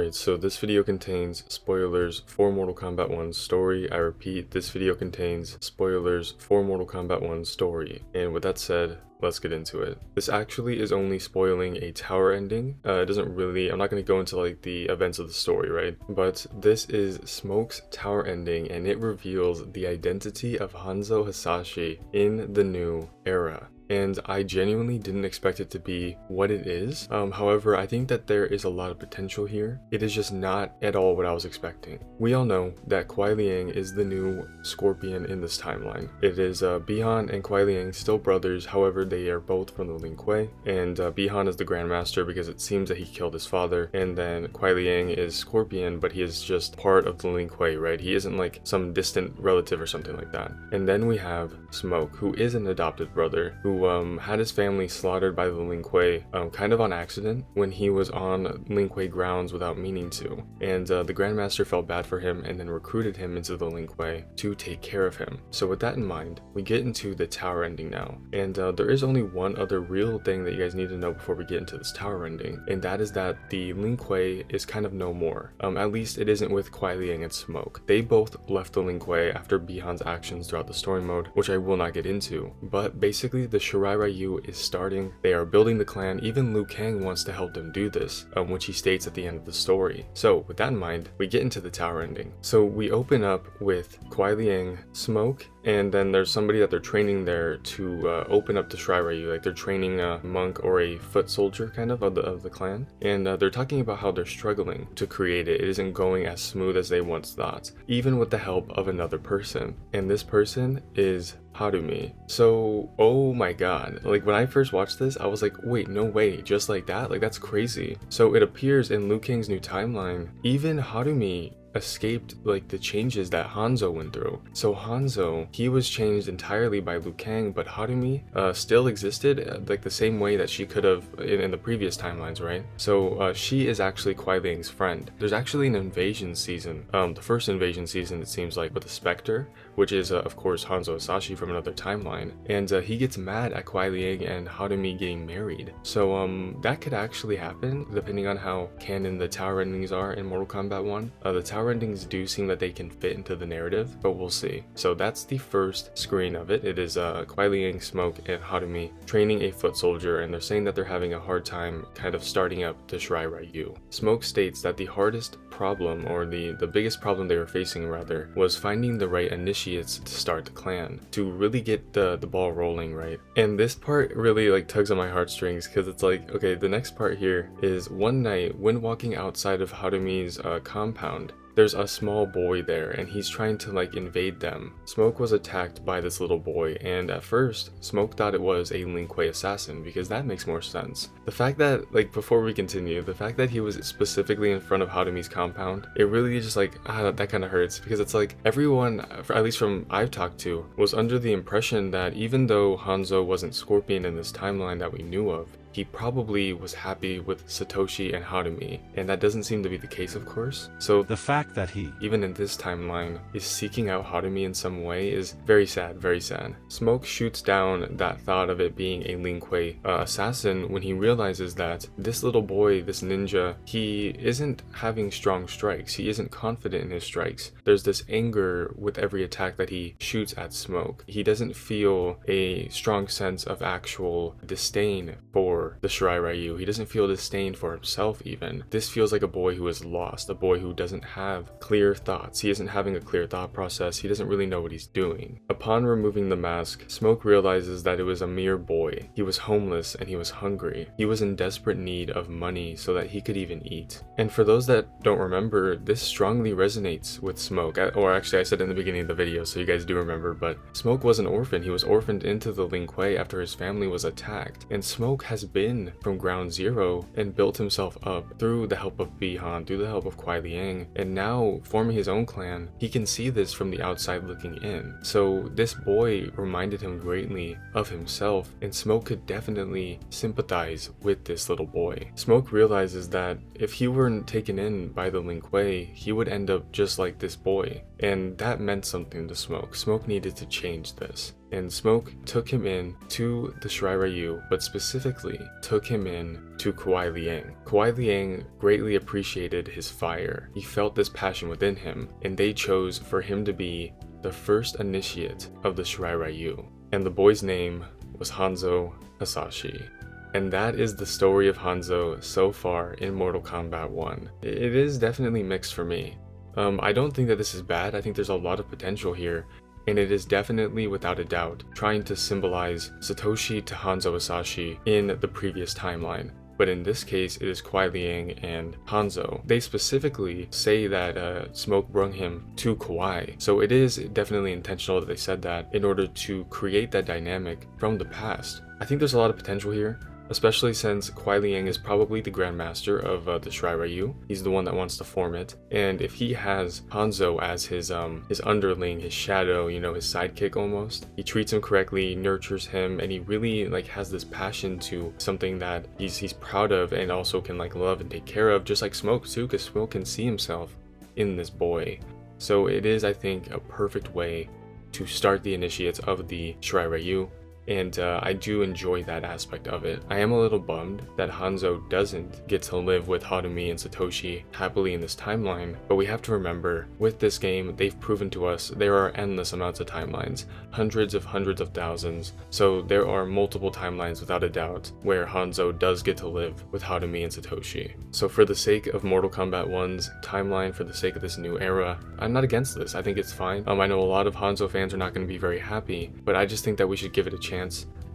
Alright, so this video contains spoilers for Mortal Kombat 1's story. I repeat, this video contains spoilers for Mortal Kombat 1's story. And with that said, let's get into it. This actually is only spoiling a tower ending. It doesn't really, I'm not going to go into like the events of the story, right? But this is Smoke's tower ending, and it reveals the identity of Hanzo Hasashi in the new era. And I genuinely didn't expect it to be what it is. However, I think that there is a lot of potential here. It is just not at all what I was expecting. We all know that Kuai Liang is the new Scorpion in this timeline. It is Bi-Han and Kuai Liang still brothers, however they are both from the Lin Kuei, and Bi-Han is the Grandmaster because it seems that he killed his father, and then Kuai Liang is Scorpion, but he is just part of the Lin Kuei, right? He isn't like some distant relative or something like that. And then we have Smoke, who is an adopted brother, who had his family slaughtered by the Lin Kuei kind of on accident when he was on Lin Kuei grounds without meaning to. And the Grandmaster felt bad for him and then recruited him into the Lin Kuei to take care of him. So with that in mind, we get into the tower ending now. And there is only one other real thing that you guys need to know before we get into this tower ending, and that is that the Lin Kuei is kind of no more. At least it isn't with Kuai Liang and Smoke. They both left the Lin Kuei after Bi-Han's actions throughout the story mode, which I will not get into. But basically, the Shirai is starting. They are building the clan. Even Liu Kang wants to help them do this, which he states at the end of the story. So with that in mind, we get into the tower ending. So we open up with Kuai Liang, Smoke, and then there's somebody that they're training there to open up the Shirai, like they're training a monk or a foot soldier kind of the clan. And they're talking about how they're struggling to create it. It isn't going as smooth as they once thought, even with the help of another person. And this person is Harumi. So, oh my god, like when I first watched this, I was like, wait, no way, just like that? Like that's crazy. So it appears in Liu Kang's new timeline, even Harumi escaped like the changes that Hanzo went through. So Hanzo, he was changed entirely by Liu Kang, but Harumi still existed like the same way that she could have in the previous timelines, right? So she is actually Kuai Liang's friend. There's actually an invasion season, the first invasion season it seems like, with the Spectre, which is of course Hanzo Hasashi from another timeline, and he gets mad at Kuai Liang and Harumi getting married. So that could actually happen depending on how canon the tower endings are in Mortal Kombat 1. The tower endings do seem that they can fit into the narrative, but we'll see. So that's the first screen of it. It is Kuai Liang, Smoke, and Harumi training a foot soldier, and they're saying that they're having a hard time kind of starting up the Shirai Ryu. Smoke states that the hardest problem, or the biggest problem they were facing rather, was finding the right initiates to start the clan, to really get the ball rolling, right? And this part really like tugs on my heartstrings, because it's like, okay, the next part here is one night when walking outside of Harumi's compound, there's a small boy there and he's trying to like invade them. Smoke was attacked by this little boy, and at first Smoke thought it was a Lin Kuei assassin because that makes more sense. The fact that, like, before we continue, the fact that he was specifically in front of Harumi's compound, it really just like that kind of hurts, because it's like everyone, at least from I've talked to, was under the impression that even though Hanzo wasn't Scorpion in this timeline that we knew of, he probably was happy with Satoshi and Harumi, and that doesn't seem to be the case, of course. So the fact that he, even in this timeline, is seeking out Harumi in some way is very sad, very sad. Smoke shoots down that thought of it being a Lin Kuei assassin when he realizes that this little boy, this ninja, he isn't having strong strikes. He isn't confident in his strikes. There's this anger with every attack that he shoots at Smoke. He doesn't feel a strong sense of actual disdain for the Shirai Ryu. He doesn't feel disdain for himself even. This feels like a boy who is lost, a boy who doesn't have clear thoughts. He isn't having a clear thought process. He doesn't really know what he's doing. Upon removing the mask, Smoke realizes that it was a mere boy. He was homeless and he was hungry. He was in desperate need of money so that he could even eat. And for those that don't remember, this strongly resonates with Smoke. Or actually, I said in the beginning of the video, so you guys do remember, but Smoke was an orphan. He was orphaned into the Lin Kuei after his family was attacked. And Smoke has been from ground zero and built himself up through the help of Bi-Han, through the help of Kuai Liang, and now forming his own clan. He can see this from the outside looking in. So this boy reminded him greatly of himself, and Smoke could definitely sympathize with this little boy. Smoke realizes that if he weren't taken in by the Lin Kuei, he would end up just like this boy, and that meant something to Smoke. Smoke needed to change this. and Smoke took him in to the Shirai Ryu, but specifically took him in to Kuai Liang. Kuai Liang greatly appreciated his fire. He felt this passion within him, and they chose for him to be the first initiate of the Shirai Ryu. And the boy's name was Hanzo Hasashi. And that is the story of Hanzo so far in Mortal Kombat 1. It is definitely mixed for me. I don't think that this is bad. I think there's a lot of potential here, and it is definitely, without a doubt, trying to symbolize Satoshi to Hanzo Hasashi in the previous timeline. But in this case, it is Kuai Liang and Hanzo. They specifically say that Smoke brought him to Kuai. So it is definitely intentional that they said that in order to create that dynamic from the past. I think there's a lot of potential here, especially since Kuai Liang is probably the Grandmaster of the Shirai Ryu. He's the one that wants to form it. And if he has Hanzo as his underling, his shadow, you know, his sidekick almost, he treats him correctly, nurtures him, and he really like has this passion to something that he's proud of and also can like love and take care of, just like Smoke too, because Smoke can see himself in this boy. So it is, I think, a perfect way to start the initiates of the Shirai Ryu. And I do enjoy that aspect of it. I am a little bummed that Hanzo doesn't get to live with Harumi and Satoshi happily in this timeline, but we have to remember, with this game, they've proven to us there are endless amounts of timelines, hundreds of thousands, so there are multiple timelines without a doubt where Hanzo does get to live with Harumi and Satoshi. So for the sake of Mortal Kombat 1's timeline, for the sake of this new era, I'm not against this. I think it's fine. I know a lot of Hanzo fans are not going to be very happy, but I just think that we should give it a chance.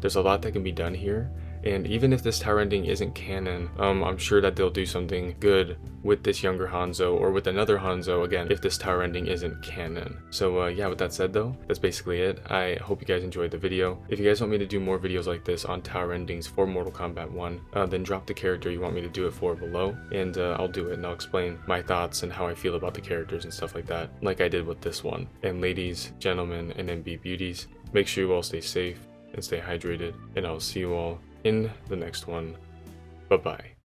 There's a lot that can be done here, and even if this tower ending isn't canon, I'm sure that they'll do something good with this younger Hanzo or with another Hanzo again if this tower ending isn't canon. So yeah, with that said though, that's basically it. I hope you guys enjoyed the video. If you guys want me to do more videos like this on tower endings for Mortal Kombat 1, then drop the character you want me to do it for below, and I'll do it and I'll explain my thoughts and how I feel about the characters and stuff like that, like I did with this one. And ladies, gentlemen, and MB beauties, make sure you all stay safe and stay hydrated, and I'll see you all in the next one. Bye bye.